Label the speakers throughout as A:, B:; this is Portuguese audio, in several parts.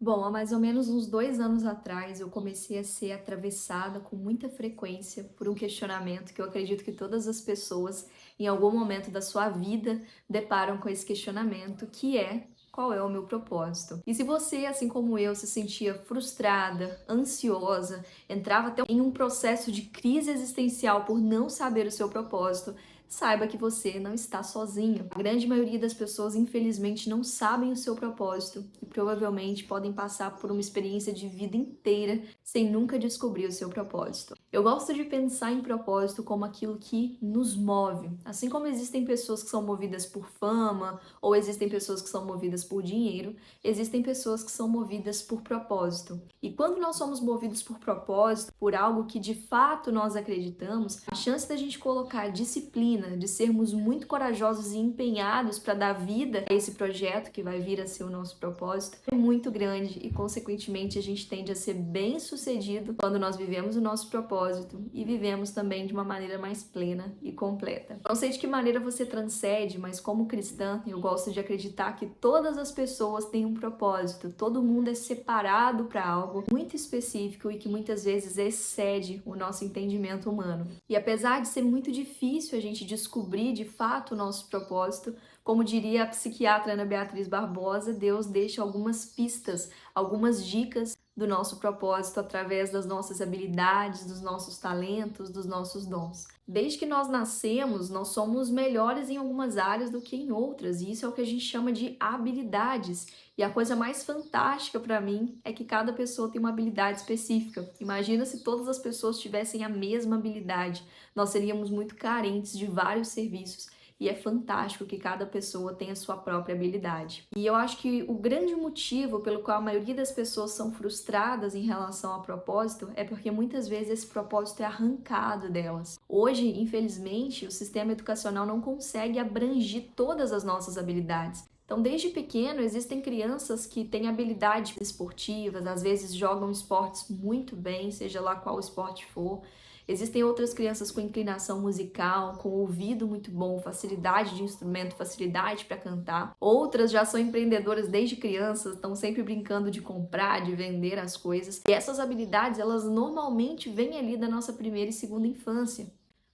A: Bom, há mais ou menos uns 2 anos atrás eu comecei a ser atravessada com muita frequência por um questionamento que eu acredito que todas as pessoas, em algum momento da sua vida, deparam com esse questionamento, que é: qual é o meu propósito? E se você, assim como eu, se sentia frustrada, ansiosa, entrava até em um processo de crise existencial por não saber o seu propósito, saiba que você não está sozinho. A grande maioria das pessoas, infelizmente, não sabem o seu propósito e provavelmente podem passar por uma experiência de vida inteira sem nunca descobrir o seu propósito. Eu gosto de pensar em propósito como aquilo que nos move. Assim como existem pessoas que são movidas por fama ou existem pessoas que são movidas por dinheiro, existem pessoas que são movidas por propósito. E quando nós somos movidos por propósito, por algo que de fato nós acreditamos, a chance da gente colocar disciplina, de sermos muito corajosos e empenhados para dar vida a esse projeto que vai vir a ser o nosso propósito é muito grande e, consequentemente, a gente tende a ser bem sucedido quando nós vivemos o nosso propósito e vivemos também de uma maneira mais plena e completa. Não sei de que maneira você transcende, mas como cristã, eu gosto de acreditar que todas as pessoas têm um propósito, todo mundo é separado para algo muito específico e que muitas vezes excede o nosso entendimento humano. E apesar de ser muito difícil a gente descobrir de fato o nosso propósito, como diria a psiquiatra Ana Beatriz Barbosa, Deus deixa algumas pistas, algumas dicas do nosso propósito através das nossas habilidades, dos nossos talentos, dos nossos dons. Desde que nós nascemos, nós somos melhores em algumas áreas do que em outras, e isso é o que a gente chama de habilidades. E a coisa mais fantástica para mim é que cada pessoa tem uma habilidade específica. Imagina se todas as pessoas tivessem a mesma habilidade. Nós seríamos muito carentes de vários serviços. E é fantástico que cada pessoa tenha a sua própria habilidade. E eu acho que o grande motivo pelo qual a maioria das pessoas são frustradas em relação ao propósito é porque muitas vezes esse propósito é arrancado delas. Hoje, infelizmente, o sistema educacional não consegue abranger todas as nossas habilidades. Então, desde pequeno, existem crianças que têm habilidades esportivas, às vezes jogam esportes muito bem, seja lá qual esporte for. Existem outras crianças com inclinação musical, com ouvido muito bom, facilidade de instrumento, facilidade para cantar. Outras já são empreendedoras desde crianças, estão sempre brincando de comprar, de vender as coisas. E essas habilidades, elas normalmente vêm ali da nossa primeira e segunda infância.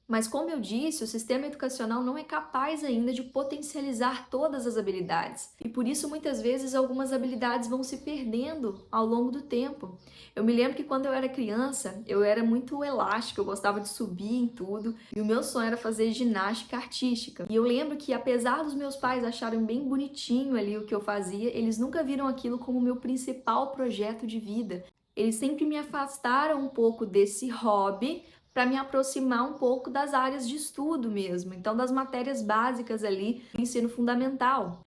A: Mas, como eu disse, o sistema educacional não é capaz ainda de potencializar todas as habilidades. E por isso, muitas vezes, algumas habilidades vão se perdendo ao longo do tempo. Eu me lembro que quando eu era criança, eu era muito elástica, eu gostava de subir em tudo, e o meu sonho era fazer ginástica artística. E eu lembro que, apesar dos meus pais acharem bem bonitinho ali o que eu fazia, eles nunca viram aquilo como meu principal projeto de vida. Eles sempre me afastaram um pouco desse hobby para me aproximar um pouco das áreas de estudo mesmo, então das matérias básicas ali do ensino fundamental.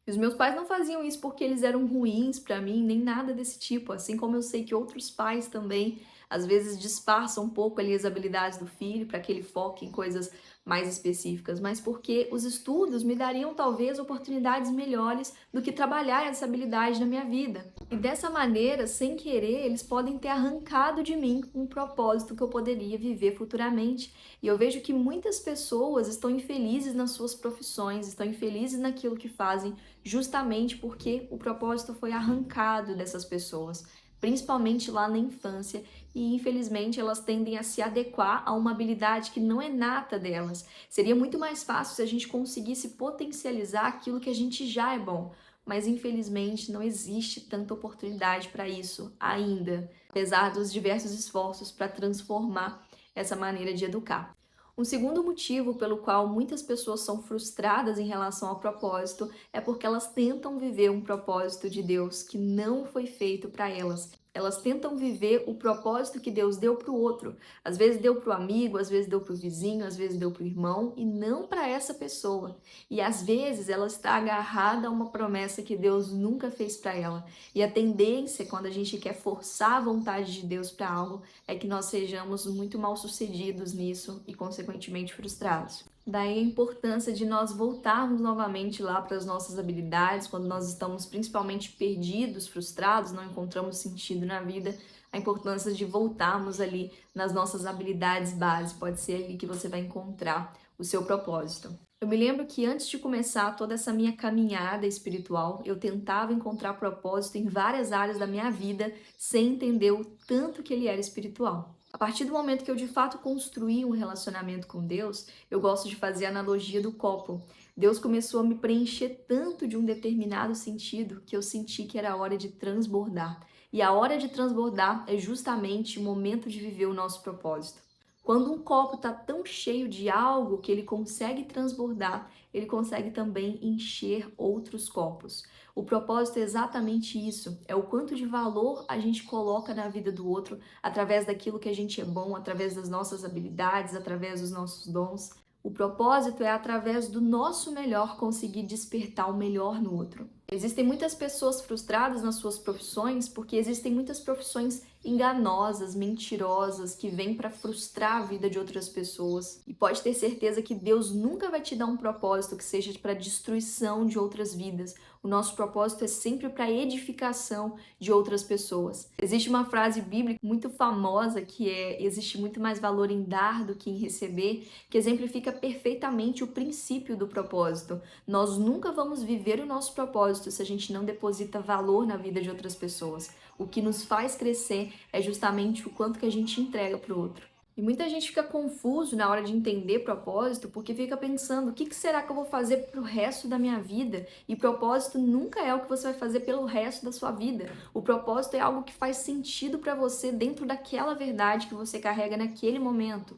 A: E os meus pais não faziam isso porque eles eram ruins para mim, nem nada desse tipo, assim como eu sei que outros pais também às vezes disfarçam um pouco ali as habilidades do filho para que ele foque em coisas mais específicas, mas porque os estudos me dariam talvez oportunidades melhores do que trabalhar essa habilidade na minha vida. E dessa maneira, sem querer, eles podem ter arrancado de mim um propósito que eu poderia viver futuramente. E eu vejo que muitas pessoas estão infelizes nas suas profissões, estão infelizes naquilo que fazem, justamente porque o propósito foi arrancado dessas pessoas, principalmente lá na infância, e infelizmente elas tendem a se adequar a uma habilidade que não é nata delas. Seria muito mais fácil se a gente conseguisse potencializar aquilo que a gente já é bom, mas infelizmente não existe tanta oportunidade para isso ainda, apesar dos diversos esforços para transformar essa maneira de educar. Um segundo motivo pelo qual muitas pessoas são frustradas em relação ao propósito é porque elas tentam viver um propósito de Deus que não foi feito para elas. Elas tentam viver o propósito que Deus deu para o outro. Às vezes deu para o amigo, às vezes deu para o vizinho, às vezes deu para o irmão e não para essa pessoa. E às vezes ela está agarrada a uma promessa que Deus nunca fez para ela. E a tendência, quando a gente quer forçar a vontade de Deus para algo, é que nós sejamos muito mal sucedidos nisso e, consequentemente, frustrados. Daí a importância de nós voltarmos novamente lá para as nossas habilidades, quando nós estamos principalmente perdidos, frustrados, não encontramos sentido na vida, a importância de voltarmos ali nas nossas habilidades básicas. Pode ser ali que você vai encontrar o seu propósito. Eu me lembro que antes de começar toda essa minha caminhada espiritual, eu tentava encontrar propósito em várias áreas da minha vida sem entender o tanto que ele era espiritual. A partir do momento que eu de fato construí um relacionamento com Deus, eu gosto de fazer a analogia do copo. Deus começou a me preencher tanto de um determinado sentido que eu senti que era hora de transbordar. E a hora de transbordar é justamente o momento de viver o nosso propósito. Quando um copo está tão cheio de algo que ele consegue transbordar, ele consegue também encher outros copos. O propósito é exatamente isso, é o quanto de valor a gente coloca na vida do outro através daquilo que a gente é bom, através das nossas habilidades, através dos nossos dons. O propósito é através do nosso melhor conseguir despertar o melhor no outro. Existem muitas pessoas frustradas nas suas profissões porque existem muitas profissões enganosas, mentirosas, que vêm para frustrar a vida de outras pessoas. E pode ter certeza que Deus nunca vai te dar um propósito que seja para destruição de outras vidas. O nosso propósito é sempre para edificação de outras pessoas. Existe uma frase bíblica muito famosa que é: existe muito mais valor em dar do que em receber, que exemplifica perfeitamente o princípio do propósito. Nós nunca vamos viver o nosso propósito se a gente não deposita valor na vida de outras pessoas. O que nos faz crescer é justamente o quanto que a gente entrega para o outro. E muita gente fica confuso na hora de entender propósito, porque fica pensando: o que será que eu vou fazer para o resto da minha vida? E propósito nunca é o que você vai fazer pelo resto da sua vida. O propósito é algo que faz sentido para você dentro daquela verdade que você carrega naquele momento.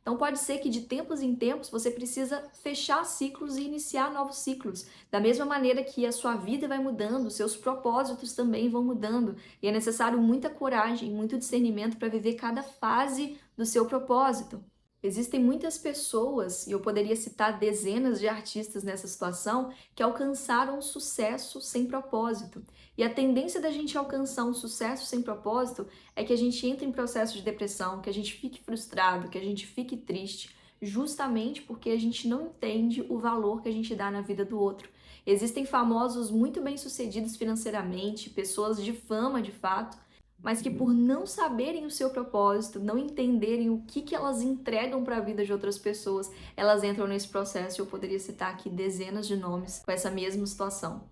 A: Então pode ser que de tempos em tempos você precisa fechar ciclos e iniciar novos ciclos. Da mesma maneira que a sua vida vai mudando, seus propósitos também vão mudando. E é necessário muita coragem, muito discernimento para viver cada fase do seu propósito. Existem muitas pessoas, e eu poderia citar dezenas de artistas nessa situação, que alcançaram um sucesso sem propósito. E a tendência da gente alcançar um sucesso sem propósito é que a gente entre em processo de depressão, que a gente fique frustrado, que a gente fique triste, justamente porque a gente não entende o valor que a gente dá na vida do outro. Existem famosos muito bem-sucedidos financeiramente, pessoas de fama de fato, mas que por não saberem o seu propósito, não entenderem o que elas entregam para a vida de outras pessoas, elas entram nesse processo. Eu poderia citar aqui dezenas de nomes com essa mesma situação.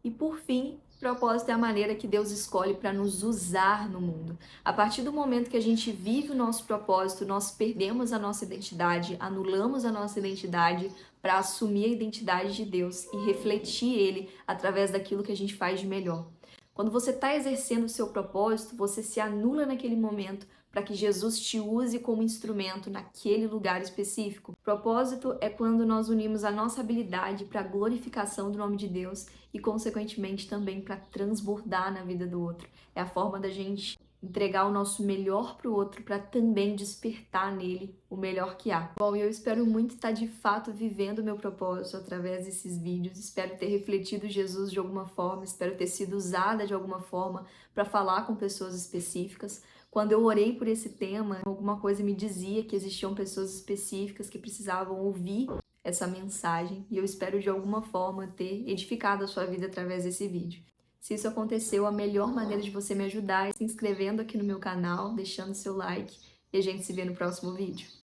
A: E por fim, propósito é a maneira que Deus escolhe para nos usar no mundo. A partir do momento que a gente vive o nosso propósito, nós perdemos a nossa identidade, anulamos a nossa identidade para assumir a identidade de Deus e refletir Ele através daquilo que a gente faz de melhor. Quando você está exercendo o seu propósito, você se anula naquele momento para que Jesus te use como instrumento naquele lugar específico. Propósito é quando nós unimos a nossa habilidade para a glorificação do nome de Deus e, consequentemente, também para transbordar na vida do outro. É a forma da gente entregar o nosso melhor para o outro, para também despertar nele o melhor que há. Bom, eu espero muito estar de fato vivendo o meu propósito através desses vídeos, espero ter refletido Jesus de alguma forma, espero ter sido usada de alguma forma para falar com pessoas específicas. Quando eu orei por esse tema, alguma coisa me dizia que existiam pessoas específicas que precisavam ouvir essa mensagem, e eu espero de alguma forma ter edificado a sua vida através desse vídeo. Se isso aconteceu, a melhor maneira de você me ajudar é se inscrevendo aqui no meu canal, deixando seu like, e a gente se vê no próximo vídeo.